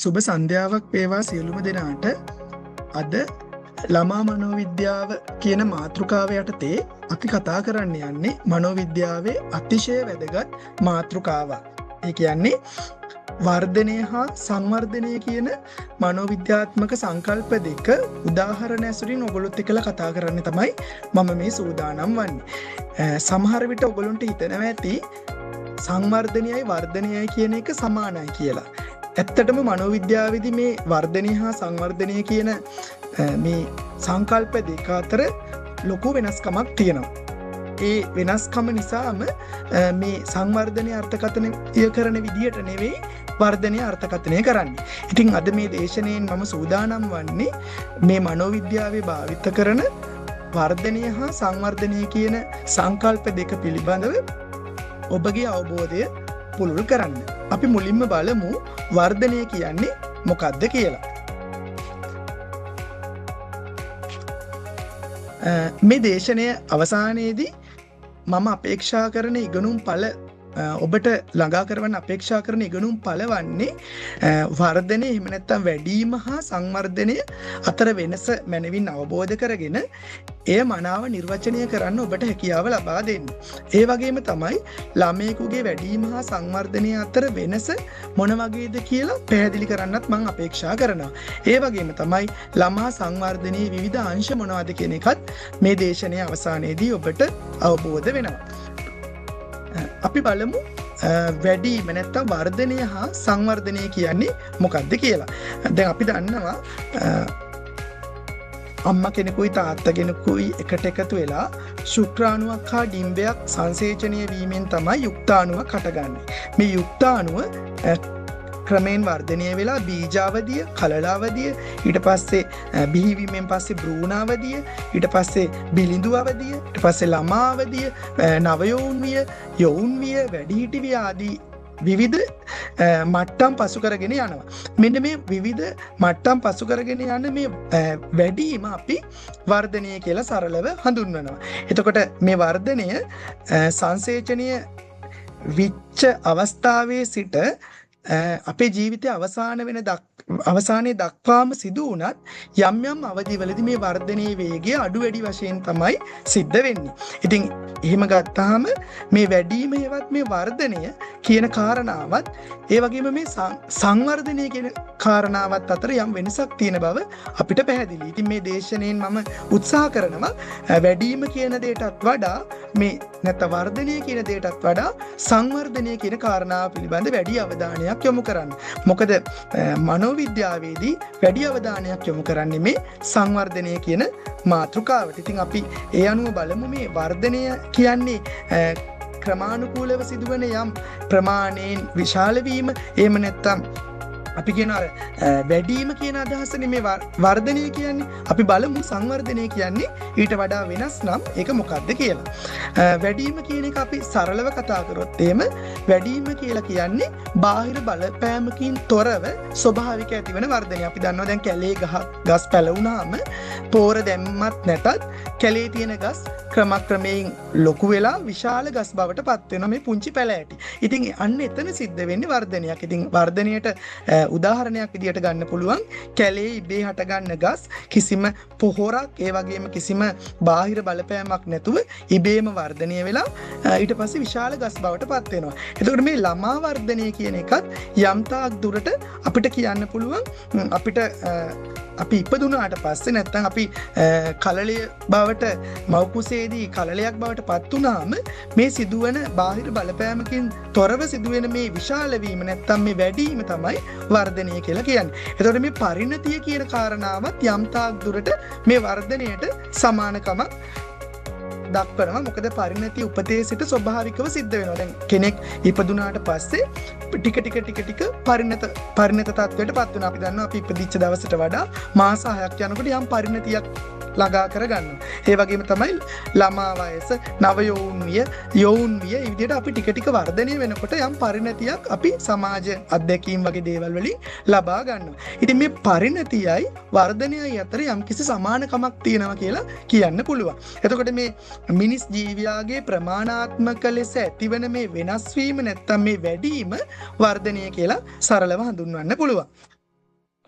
සුබ සන්ධ්‍යාවක් වේවා සියලුම දෙනාට. අද ළමා මනෝවිද්‍යාව කියන මාතෘකාව යටතේ අපි කතා කරන්න යන්නේ මනෝවිද්‍යාවේ අතිශය වැදගත් මාතෘකාවක්. ඒ කියන්නේ වර්ධනය හා සංවර්ධනය කියන මනෝවිද්‍යාත්මක සංකල්ප දෙක උදාහරණ ඇසුරින් ඔයගොල්ලොත් එක්කලා කතා කරන්න තමයි මම මේ සූදානම් වන්නේ. සමහර විට ඔයගොල්ලන්ට හිතෙනවා ඇති සංවර්ධනයයි වර්ධනයයි කියන එක සමානයි කියලා. ඇත්තටම මනෝවිද්‍යාවේදී මේ වර්ධනය හා සංවර්ධනය කියන මේ සංකල්ප දෙක අතර ලොකු වෙනස්කමක් තියෙනවා. ඒ වෙනස්කම නිසාම මේ සංවර්ධනය අර්ථකථනය කරන විදියට නෙවෙයි වර්ධනය අර්ථකථනය කරන්නේ. ඉතින් අද මේ දේශනාවෙන් මම සූදානම් වන්නේ මේ මනෝවිද්‍යාවේ භාවිත කරන වර්ධනය හා සංවර්ධනය කියන සංකල්ප දෙක පිළිබඳව ඔබගේ අවබෝධය පුළුල් කරන්න. අපි මුලින්ම බලමු වර්ධනය කියන්නේ මොකක්ද කියලා. මේ දේශනය අවසානයේදී මම අපේක්ෂා කරන ඉගෙනුම් ඵල ඔබට ළඟා කරවන්න අපේක්ෂා කරන ඉගෙනුම් ඵල වන්නේ වර්ධනය එහෙම නැත්නම් වැඩිම හා සංවර්ධනය අතර වෙනස මනවින් අවබෝධ කරගෙන එය මනාව නිර්වචනය කරන්න ඔබට හැකියාව ලබා දෙන්න. ඒ වගේම තමයි ළමයෙකුගේ වැඩිම හා සංවර්ධනය අතර වෙනස මොන වගේද කියලා පැහැදිලි කරන්නත් මම අපේක්ෂා කරනවා. ඒ වගේම තමයි ළමා සංවර්ධනයේ විවිධ අංශ මොනවද කියන එකත් මේ දේශනයේ අවසානයේදී ඔබට අවබෝධ වෙනවා. අපි බලමු වැඩිම නැත්නම් වර්ධනය හා සංවර්ධනය කියන්නේ මොකක්ද කියලා. දැන් අපි දන්නවා අම්මා කෙනෙකුයි තාත්තා කෙනෙකුයි එකට එකතු වෙලා ශුක්‍රාණුවක් හා ඩිම්බයක් සංසේචනය වීමෙන් තමයි යුක්තාණුවක් හටගන්නේ. මේ යුක්තාණුව ක්‍රමයෙන් වර්ධනය වෙලා බීජාවධිය, කලලාවධිය, ඊට පස්සේ බිහිවීමෙන් පස්සේ භ්‍රූණාවධිය, ඊට පස්සේ බිලිඳු අවධිය, ඊට පස්සේ ළමා අවධිය, නවයෝන්විය, යෞන්විය, වැඩිහිටිවිය ආදී විවිධ මට්ටම් පසු කරගෙන යනවා. මෙන්න මේ විවිධ මට්ටම් පසු කරගෙන යන මේ වැඩිම අපි වර්ධනය කියලා සරලව හඳුන්වනවා. එතකොට මේ වර්ධනය සංසේචනය විච්ච අවස්ථාවේ සිට අපේ ජීවිතය අවසානයේ දක්වාම සිදු වුණත් යම් යම් අවධිවලදී මේ වර්ධනයේ වේගය අඩු වැඩි වශයෙන් තමයි සිද්ධ වෙන්නේ. ඉතින් එහෙම ගත්තාම මේ වැඩිම හේවත් මේ වර්ධනය කියන කාරණාවත් ඒ වගේම මේ සංවර්ධනය කියන කාරණාවත් අතර යම් වෙනසක් තියෙන බව අපිට පැහැදිලි. ඉතින් මේ දේශනාවෙන් මම උත්සාහ කරනවා වැඩිම කියන දෙයටත් වඩා මේ නැත්නම් වර්ධනය කියන දෙයටත් වඩා සංවර්ධනය කියන කාරණාව පිළිබඳ වැඩි අවධානයක් යොමු කරන්න. මොකද මනෝවිද්‍යාවේදී වැඩි අවධානයක් යොමු කරන්නේ මේ සංවර්ධනය කියන මාතෘකාවට. ඉතින් අපි ඒ අනුව බලමු මේ වර්ධනය කියන්නේ ක්‍රමානුකූලව සිදුවන යම් ප්‍රමාණයෙන් විශාල වීම. එහෙම නැත්නම් අපි කියන අර වැඩිම කියන අදහසනේ මේ වර්ධනය කියන්නේ. අපි බලමු සංවර්ධනය කියන්නේ ඊට වඩා වෙනස් නම් ඒක මොකක්ද කියලා. වැඩිම කියන එක අපි සරලව කතා කරොත් එහෙම වැඩිම කියලා කියන්නේ බාහිර බලපෑමකින් තොරව ස්වභාවික ඇතිවන වර්ධනය. අපි දන්නවා දැන් කැලේ ගස් පැලවුණාම පෝර දැම්මත් නැතත් කැලේ තියෙන ගස් ක්‍රමක්‍රමයෙන් ලොකු වෙලා විශාල ගස් බවට පත් වෙනවා මේ පුංචි පැල ඇටි. ඉතින් අන්න එතන සිද්ධ වෙන්නේ වර්ධනයක්. ඉතින් වර්ධනයට උදාහරණයක් විදියට ගන්න පුළුවන් කැලේ ඉබේ හටගන්න ගස් කිසිම පොහොරක් ඒ වගේම කිසිම බාහිර බලපෑමක් නැතුව ඉබේම වර්ධනය වෙලා ඊට පස්සේ විශාල ගස් බවට පත් වෙනවා. එතකොට මේ ළමා වර්ධනය කියන එකත් යම් තාක් දුරට අපිට කියන්න පුළුවන් අපිට අපි ඉපදුනාට පස්සේ නැත්නම් අපි කලලය බවට මව්කුසේදී කලලයක් බවට පත් වුණාම මේ සිදුවන බාහිර බලපෑමකින් තොරව සිදුවෙන මේ විශාල වීම නැත්නම් මේ වැඩිම තමයි වර්ධනය කියලා කියන්නේ. එතකොට මේ පරිණතිය කියන කාරණාවත් යම් තාක් දුරට මේ වර්ධනයට සමානකමක් දක්වනවා. මොකද පරිණතිය උපතේ සිට ස්වභාවිකව සිද්ධ වෙනවා. දැන් කෙනෙක් ඉපදුනාට පස්සේ ටික පරිණත තත්ත්වයට පත් වෙනවා. අපි දන්නවා අපි ඉපදිච්ච දවසට වඩා මාස 6ක් යනකොට යම් පරිණතියක් ළඟා කරගන්නවා. ඒ වගේම තමයි ළමා වයස, නව යෞන්විය මේ විදිහට අපි ටික වර්ධනය වෙනකොට යම් පරිණතියක් අපි සමාජ අධ්‍යක්ීම් වගේ දේවල් වලින් ලබා ගන්නවා. ඉතින් මේ පරිණතියයි වර්ධනයයි අතර යම් කිසි සමානකමක් තියෙනවා කියලා කියන්න පුළුවන්. එතකොට මේ මිනිස් ජීවියාගේ ප්‍රමාණාත්මක ලෙස ඇතිවන මේ වෙනස් වීම නැත්තම් මේ වැඩිම වර්ධනය කියලා සරලව හඳුන්වන්න පුළුවන්.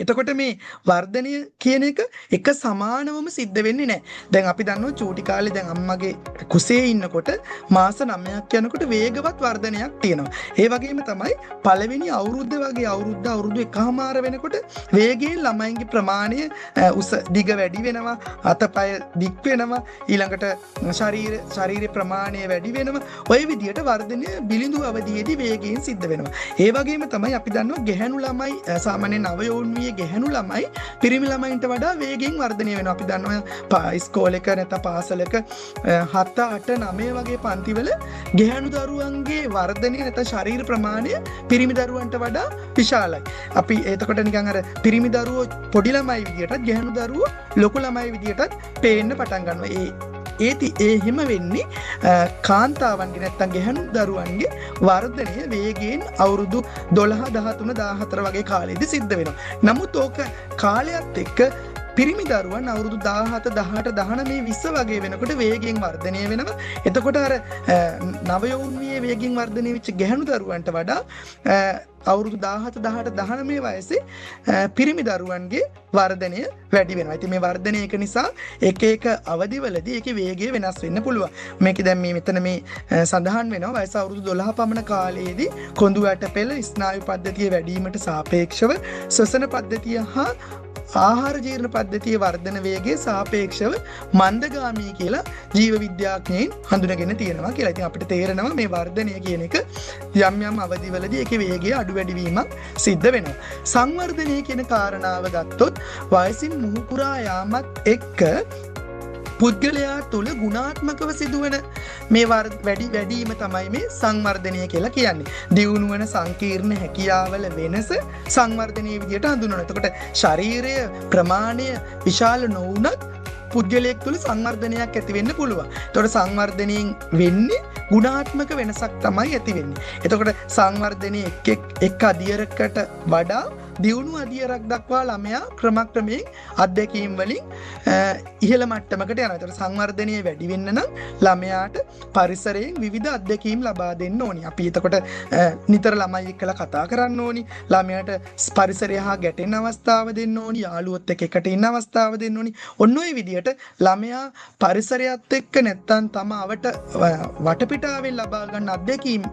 එතකොට මේ වර්ධනය කියන එක සමානවම සිද්ධ වෙන්නේ නැහැ. දැන් අපි දන්නවා චූටි කාලේ දැන් අම්මගේ කුසේ ඉන්නකොට මාස 9ක් යනකොට වේගවත් වර්ධනයක් තියෙනවා. ඒ වගේම තමයි පළවෙනි අවුරුද්ද වගේ අවුරුදු එකමාර වෙනකොට වේගයෙන් ළමයින්ගේ ප්‍රමාණය උස දිග වැඩි වෙනවා, අතපය දික් වෙනවා, ඊළඟට ශරීර ප්‍රමාණය වැඩි වෙනවා. ඔය විදිහට වර්ධනය බිලිඳු අවධියේදී වේගයෙන් සිද්ධ වෙනවා. ඒ වගේම තමයි අපි දන්නවා ගැහැණු ළමයි සාමාන්‍ය නවයෝන් ගැහැණු ළමයි පිරිමි ළමයින්ට වඩා වේගෙන් වර්ධනය වෙනවා. අපි දන්නවා ඉස්කෝලේක නැත්නම් පාසලක 7 8 9 වගේ පන්තිවල ගැහැණු දරුවන්ගේ වර්ධනය නැත්නම් ශරීර ප්‍රමාණය පිරිමි දරුවන්ට වඩා විශාලයි. අපි එතකොට නිකන් අර පිරිමි දරුවෝ පොඩි ළමයි විදියටත් ගැහැණු දරුවෝ ලොකු ළමයි විදියටත් පේන්න පටන් ගන්නවා. ඒ හිම වෙන්නේ කාන්තාවන්ගේ නැත්තම් ගැහැණු දරුවන්ගේ වර්ධනය වේගයෙන් අවුරුදු 12 13 14 වගේ කාලෙදී සිද්ධ වෙනවා. නමුත් ඕක කාලයත් එක්ක පිරිමි දරුවන් අවුරුදු 17 18 19 20 වගේ වෙනකොට වේගයෙන් වර්ධනය වෙනවා. එතකොට අර නවයෞවනයේ වේගයෙන් වර්ධනය වෙච්ච ගැහැණු දරුවන්ට වඩා අවුරුදු 17 18 19 වයසේ පිරිමි දරුවන්ගේ වර්ධනය වැඩි වෙනවා. ඉතින් මේ වර්ධනය එක නිසා එක අවදිවලදී ඒකේ වේගය වෙනස් වෙන්න පුළුවන්. මේක දැන් මෙතන මේ සඳහන් වෙනවා වයස අවුරුදු 12 පමණ කාලයේදී කොඳු ඇටපෙළ ස්නායු පද්ධතිය වැඩිවීමට සාපේක්ෂව ශ්වසන පද්ධතිය හා ආහාර ජීර්ණ පද්ධතියේ වර්ධන වේගය සාපේක්ෂව මන්දගාමී කියලා ජීව විද්‍යාඥයින් හඳුනගෙන තියෙනවා කියලා. ඉතින් අපිට තේරෙනවා මේ වර්ධනය කියන එක යම් අවදිවලදී ඒකේ වේගය අඩු වැඩි වීමක් සිද්ධ වෙනවා. සංවර්ධනය කියන කාරණාව ගත්තොත් වයසින් මුහුකුරා යාමත් එක්ක පුද්ගලයා තුළ ගුණාත්මකව සිදුවන මේ වැඩිවීම තමයි මේ සංවර්ධනය කියලා කියන්නේ. දියුණු වන සංකීර්ණ හැකියාවල වෙනස සංවර්ධනයේ විදිහට හඳුන්වනවා. එතකොට ශරීරය ප්‍රමාණය විශාල නොවුනත් පුද්ගලයෙක් තුළ සංවර්ධනයක් ඇති වෙන්න පුළුවන්. එතකොට සංවර්ධනයෙන් වෙන්නේ ගුණාත්මක වෙනසක් තමයි ඇති වෙන්නේ. එතකොට සංවර්ධනයේ එක් අදියරකට වඩා දියුණු අදියරක් දක්වා ළමයා ක්‍රමක්‍රමයෙන් අත්දැකීම් වලින් ඉහළ මට්ටමකට යනවා. ඒතර සංවර්ධනය වැඩි වෙන්න නම් ළමයාට පරිසරයෙන් විවිධ අත්දැකීම් ලබා දෙන්න ඕනි. අපි එතකොට නිතර ළමයි එක්කලා කතා කරන්න ඕනි. ළමයාට පරිසරය හා ගැටෙන්න අවස්ථාව දෙන්න ඕනි. යාළුවොත් එක්ක එකට ඉන්න අවස්ථාව දෙන්න ඕනි. ඔන්න ඔය විදිහට ළමයා පරිසරයත් එක්ක නැත්තම් තමවට වටපිටාවෙන් ලබා ගන්න අත්දැකීම්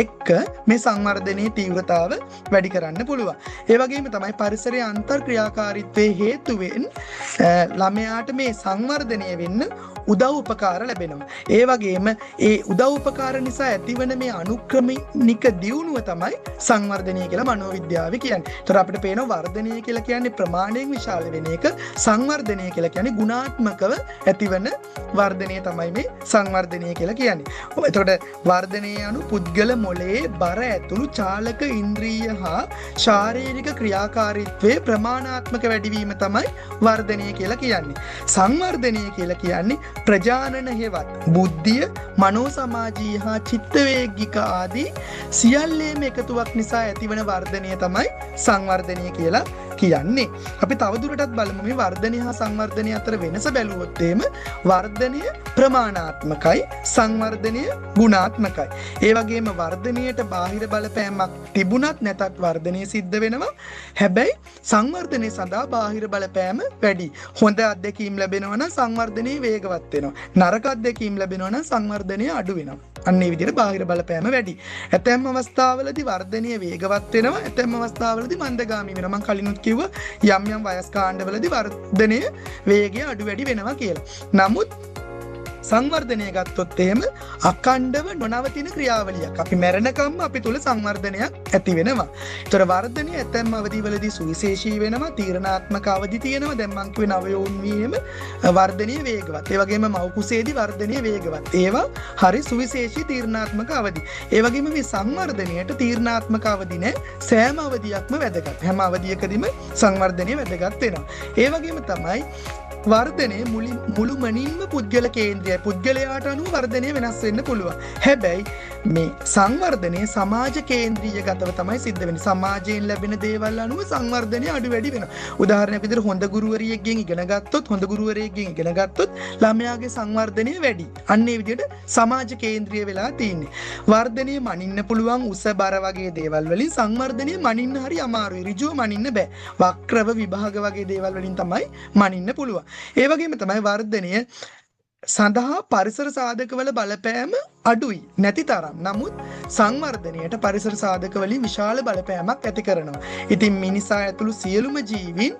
එක්ක මේ සංවර්ධනයේ තීව්‍රතාව වැඩි කරන්න පුළුවන්. ඒ වගේම තමයි පරිසරයේ අන්තර්ක්‍රියාකාරීත්වයේ හේතුවෙන් ළමයාට මේ සංවර්ධනය වෙන්න උදව් උපකාර ලැබෙනවා. ඒ වගේම ඒ උදව් උපකාර නිසා ඇතිවන මේ අනුක්‍රමික දියුණුව තමයි සංවර්ධනය කියලා මනෝවිද්‍යාවේ කියන්නේ. ඒතර අපිට පේනවා වර්ධනය කියලා කියන්නේ ප්‍රමාණයෙන් විශාල වෙන එක. සංවර්ධනය කියලා කියන්නේ ගුණාත්මකව ඇතිවන වර්ධනය තමයි මේ සංවර්ධනය කියලා කියන්නේ. එතකොට වර්ධනය anu පුද්ගල මොළයේ බර ඇතුළු චාලක ඉන්ද්‍රිය හා ශාරීරික ක්‍රියාකාරීත්වයේ ප්‍රමාණාත්මක වැඩිවීම තමයි වර්ධනය කියලා කියන්නේ. සංවර්ධනය කියලා කියන්නේ ප්‍රජානන හේවත් බුද්ධිය, මනෝ සමාජීය හා චිත්තවේගික ආදී සියල්ලේම එකතුවක් නිසා ඇතිවන වර්ධනය තමයි සංවර්ධනය කියලා කියන්නේ. අපි තවදුරටත් බලමු මේ වර්ධනය හා සංවර්ධනය අතර වෙනස බැලුවොත් එහෙම වර්ධනය ප්‍රමාණාත්මකයි, සංවර්ධනය ගුණාත්මකයි. ඒ වගේම වර්ධනයට බාහිර බලපෑමක් තිබුණත් නැතත් වර්ධනය සිද්ධ වෙනවා. හැබැයි සංවර්ධනය සඳහා බාහිර බලපෑම වැඩි. හොඳ අත්දැකීම් ලැබෙනවා නම් සංවර්ධනය වේගවත් වෙනවා. නරක අත්දැකීම් ලැබෙනවා නම් සංවර්ධනය අඩු වෙනවා. අන්න ඒ විදිහට බාහිර බලපෑම වැඩි. ඇතැම් අවස්ථාවලදී වර්ධනය වේගවත් වෙනවා. ඇතැම් අවස්ථාවලදී මන්දගාමී වෙනවා. මම කලිනුත් කිව්වා යම් වයස් කාණ්ඩවලදී වර්ධනය වේගය අඩු වැඩි වෙනවා කියලා. නමුත් සංවර්ධනය ගත්තොත් එහෙම අඛණ්ඩව නොනවතින ක්‍රියාවලියක්. අපි මැරෙනකම් අපි තුල සංවර්ධනයක් ඇති වෙනවා. ඒතර වර්ධනය ඇතැම් අවධිවලදී සුවිශේෂී වෙනවා, තීරණාත්මක අවධි තියෙනවා. දැන් මං කිව්වේ නවයෝන් වීම වර්ධනය වේගවත්. ඒ වගේම මව් කුසේදී වර්ධනය වේගවත්. ඒවා හරි සුවිශේෂී තීරණාත්මක අවධි. ඒ වගේම මේ සංවර්ධනයට තීරණාත්මක අවධි නෑ. සෑම අවධියක්ම වැදගත්. හැම අවධියකදීම සංවර්ධනය වැදගත් වෙනවා. ඒ වගේම තමයි වර්ධනය මුළුමනින්ම පුද්ගල කේන්ද්‍රයයි. පුද්ගලයාට අනුව වර්ධනය වෙනස් වෙන්න පුළුවන්. හැබැයි මේ සංවර්ධනය සමාජ කේන්ද්‍රීයගතව තමයි සිද්ධ වෙන්නේ. සමාජයෙන් ලැබෙන දේවල් අනුව සංවර්ධනය අඩු වැඩි වෙනවා. උදාහරණයක් විදිහට හොඳ ගුරුවරියෙක්ගෙන් ඉගෙන ගත්තොත් ළමයාගේ සංවර්ධනය වැඩි. අන්න ඒ විදිහට සමාජ කේන්ද්‍රීය වෙලා තියෙන්නේ. වර්ධනය මනින්න පුළුවන් උස බර වගේ දේවල් වලින් සංවර්ධනය මනින්න හරි අමාරුයි. ඍජුව මනින්න බෑ. වක්‍රව විභාග වගේ දේවල් වලින් තමයි මනින්න පුළුවන්. ඒ වගේම තමයි වර්ධනය සඳහා පරිසර සාධකවල බලපෑම අඩුයි නැති තරම්. නමුත් සංවර්ධනයට පරිසර සාධකවලින් විශාල බලපෑමක් ඇති කරනවා. ඉතින් මිනිසා ඇතුළු සියලුම ජීවීන්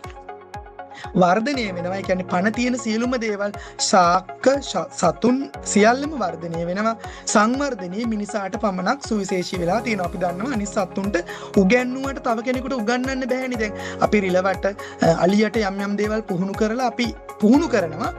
වර්ධනය වෙනවා. ඒ කියන්නේ පණ තියෙන සියලුම දේවල් ශාක සතුන් සියල්ලම වර්ධනය වෙනවා. සංවර්ධනයේ මිනිසාට පමණක් සුවිශේෂී වෙලා තියෙනවා. අපි දන්නවා අනිත් සතුන්ට උගන්වුවට තව කෙනෙකුට උගන්වන්න බෑනේ. දැන් අපි රිලවට අලියට යම් යම් දේවල් පුහුණු කරලා අපි පුහුණු කරනවා.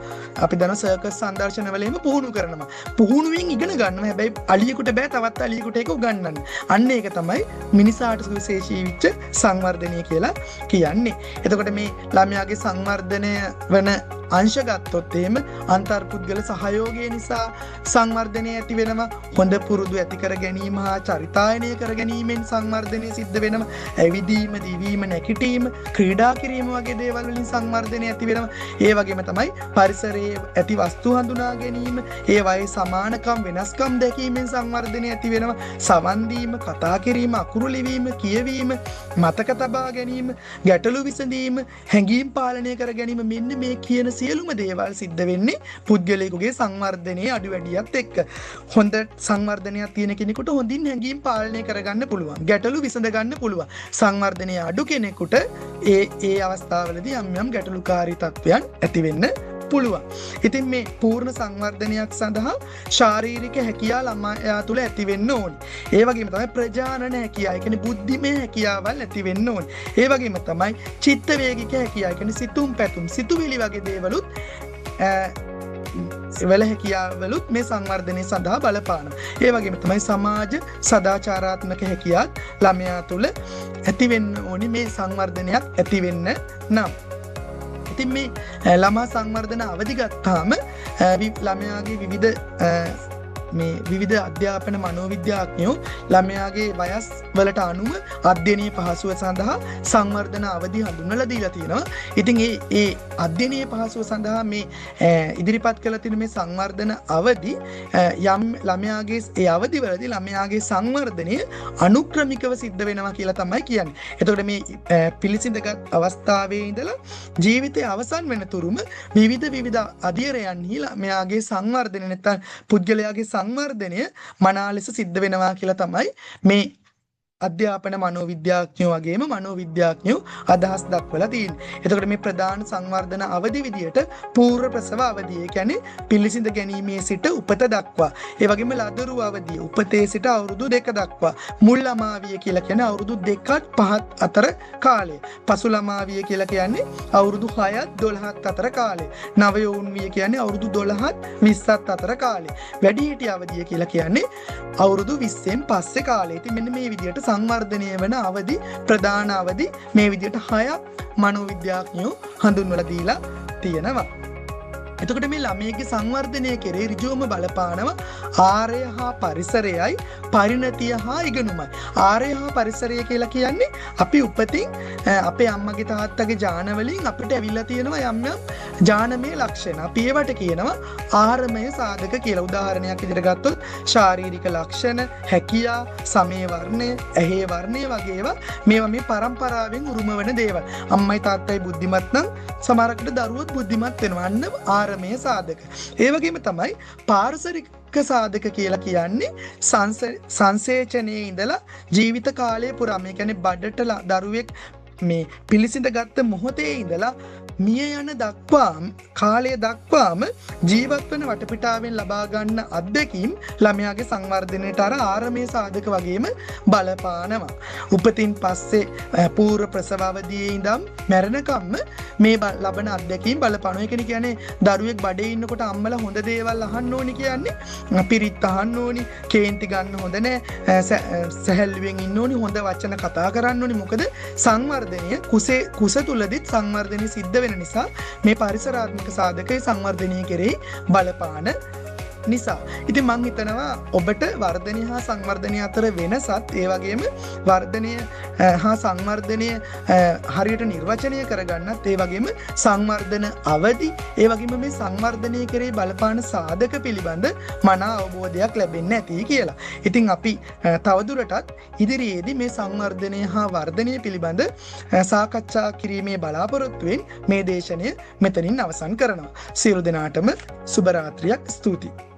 අපි දන්නවා සර්කස් සංදර්ශනවලෙම පුහුණු කරනවා. පුහුණුවෙන් ඉගෙන ගන්නවා. හැබැයි අලියෙකුට බෑ තවත් අලියෙකුට ඒක උගන්වන්න. අන්න ඒක තමයි මිනිසාට සුවිශේෂී වෙච්ච සංවර්ධනය කියලා කියන්නේ. එතකොට මේ ළමයාගේ සංවර්ධනය වන අංශ ගත්තොත් එහෙම අන්තර්පුද්ගල සහයෝගය නිසා සංවර්ධනය ඇති වෙනවා. හොඳ පුරුදු ඇති කර ගැනීම හා චරිතායනය කර ගැනීමෙන් සංවර්ධනය සිද්ධ වෙනවා. ඇවිදීම, දිවීම, නැගිටීම, ක්‍රීඩා කිරීම වගේ දේවල් වලින් සංවර්ධනය ඇති වෙනවා. ඒ වගේම තමයි පරිසරයේ ඇති වස්තු හඳුනා ගැනීම, ඒවායේ සමානකම් වෙනස්කම් දැකීමෙන් සංවර්ධනය ඇති වෙනවා. සවන් දීම, කතා කිරීම, අකුරු ලිවීම, කියවීම, මතක තබා ගැනීම, ගැටලු විසඳීම, හැඟීම් පාලනය කර ගැනීම, මෙන්න මේ කියන සියලුම දේවල් සිද්ධ වෙන්නේ පුද්ගලයෙකුගේ සංවර්ධනයේ අඩු වැඩියත් එක්ක. හොඳ සංවර්ධනයක් තියෙන කෙනෙකුට හොඳින් හැඟීම් පාලනය කරගන්න පුළුවන්. ගැටලු විසඳ ගන්න පුළුවන්. සංවර්ධනය අඩු කෙනෙකුට ඒ අවස්ථාවලදී යම් යම් ගැටලුකාරී තත්ත්වයන් ඇති වෙන්න පුළුවන්. ඉතින් මේ පූර්ණ සංවර්ධනයක් සඳහා ශාරීරික හැකියාව ළමයා තුළ ඇති වෙන්න ඕනේ. ඒ වගේම තමයි ප්‍රජානන හැකියාව, ඒ කියන්නේ බුද්ධිමය හැකියාවල් ඇති වෙන්න ඕනේ. ඒ වගේම තමයි චිත්ත වේගික හැකියාව, ඒ කියන්නේ සිතුම් පැතුම්, සිතුවිලි වගේ දේවලුත් වල හැකියාවලුත් මේ සංවර්ධනය සඳහා බලපානවා. ඒ වගේම තමයි සමාජ සදාචාරාත්මක හැකියාවත් ළමයා තුළ ඇති වෙන්න ඕනේ මේ සංවර්ධනයක් ඇති වෙන්න නම්. ඉතින් මේ ළමා සංවර්ධන අවදි ගත්තාම ළමයාගේ විවිධ අධ්‍යාපන මනෝවිද්‍යාඥයෝ ළමයාගේ වයස් වලට අනුව අධ්‍යයනීය පහසුව සඳහා සංවර්ධන අවදි හඳුන්වලා දීලා තියෙනවා. ඉතින් ඒ අධ්‍යයනීය පහසුව සඳහා මේ ඉදිරිපත් කළ තියෙන මේ සංවර්ධන අවදි යම් ළමයාගේ ඒ අවදිවලදී ළමයාගේ සංවර්ධනය අනුක්‍රමිකව සිද්ධ වෙනවා කියලා තමයි කියන්නේ. එතකොට මේ පිළිසිඳගත් අවස්ථාවේ ඉඳලා ජීවිතයේ අවසන් වෙන තුරුම විවිධ අධ්‍යයනයන්හි ළමයාගේ සංවර්ධනය නැත්නම් පුද්ගලයාගේ සංවර්ධනය මනා ලෙස සිද්ධ වෙනවා කියලා තමයි මේ අධ්‍යාපන මනෝවිද්‍යාඥයෝ වගේම මනෝවිද්‍යාඥයෝ අදහස් දක්වලා තියෙන්නේ. එතකොට මේ ප්‍රධාන සංවර්ධන අවදි විදියට පූර්ව ප්‍රසව අවධිය, ඒ කියන්නේ පිළිසිඳ ගැනීමේ සිට උපත දක්වා, ඒ වගේම ලදරු අවධිය උපතේ සිට අවුරුදු 2 දක්වා, මුල් ළමාවිය කියලා කියන්නේ අවුරුදු 2ත් 5ත් අතර කාලය, පසු ළමාවිය කියලා කියන්නේ අවුරුදු 6ත් 12ත් අතර කාලය, නව යෞවන විය කියන්නේ අවුරුදු 12ත් 20ත් අතර කාලය, වැඩිහිටි අවධිය කියලා කියන්නේ අවුරුදු 20න් පස්සේ කාලය. ඉතින් මෙන්න මේ විදියට සංවර්ධනය වන අවදි, ප්‍රධාන අවදි මේ විදිහට 6ක් මනෝවිද්‍යාඥයෝ හඳුන්වලා දීලා තියෙනවා. එතකොට මේ ළමයේගේ සංවර්ධනය කෙරේ ඍජුවම බලපානවා ආරය හා පරිසරයයි, පරිණතිය හා ඉගෙනුමයි. ආරය හා පරිසරය කියලා කියන්නේ අපි උපතින් අපේ අම්මගේ තාත්තගේ ජාන වලින් අපිට ඇවිල්ලා තියෙනවා යම් යම් ජානමය ලක්ෂණ. අපි ඒවට කියනවා ආරමය සාධක කියලා. උදාහරණයක් විදිහට ගත්තොත් ශාරීරික ලක්ෂණ, හැකියා, සමේ වර්ණය, ඇහි වර්ණය වගේ ඒවා මේවා මේ පරම්පරාවෙන් උරුම වෙන දේවල්. අම්මයි තාත්තයි බුද්ධිමත් නම් සමහරකට දරුවොත් බුද්ධිමත් වෙනවා. අන්න ආරමය සාධක. ඒ වගේම තමයි පාරිසරික සාධක කියලා කියන්නේ සංසේචනයේ ඉඳලා ජීවිත කාලය පුරාම, ඒ කියන්නේ බඩට දරුවෙක් මේ පිළිසිඳ ගත්ත මොහොතේ ඉඳලා මිය යන දක්වාම කාලය දක්වාම ජීවත් වෙන වටපිටාවෙන් ලබා ගන්න අත්දැකීම් ළමයාගේ සංවර්ධනයට අර ආරමය සාධක වගේම බලපානවා. උපතින් පස්සේ පූර්ව ප්‍රසව අවධියේ ඉඳන් මැරෙනකම්ම මේ ලබන අත්දැකීම් බලපානවා. ඒ කියන්නේ දරුවෙක් බඩේ ඉන්නකොට අම්මලා හොඳ දේවල් අහන්න ඕනි කියන්නේ, පිරිත් අහන්න ඕනි, කේන්ති ගන්න හොඳ නැහැ, සැහැල්ලුවෙන් ඉන්න ඕනි, හොඳ වචන කතා කරන්න ඕනි. මොකද සංවර්ධනය කුස තුලදිත් සංවර්ධනය සිද්ධ වෙන නිසා මේ පරිසරාත්මක සාධකයේ සංවර්ධනය කෙරෙහි බලපාන නිසා. ඉතින් මම හිතනවා ඔබට වර්ධනය හා සංවර්ධනය අතර වෙනසත් ඒ වගේම වර්ධනය හා සංවර්ධනය හරියට නිර්වචනය කරගන්නත් ඒ වගේම සංවර්ධන අවදි ඒ වගේම මේ සංවර්ධනය කරේ බලපාන සාධක පිළිබඳ මනා අවබෝධයක් ලැබෙන්නේ නැති කියලා. ඉතින් අපි තවදුරටත් ඉදිරියේදී මේ සංවර්ධනය හා වර්ධනය පිළිබඳ සාකච්ඡා කිරීමේ බලාපොරොත්තුවෙන් මේ දේශනය මෙතනින් අවසන් කරනවා. සියලු දෙනාටම සුබ රාත්‍රියක්. ස්තුතියි.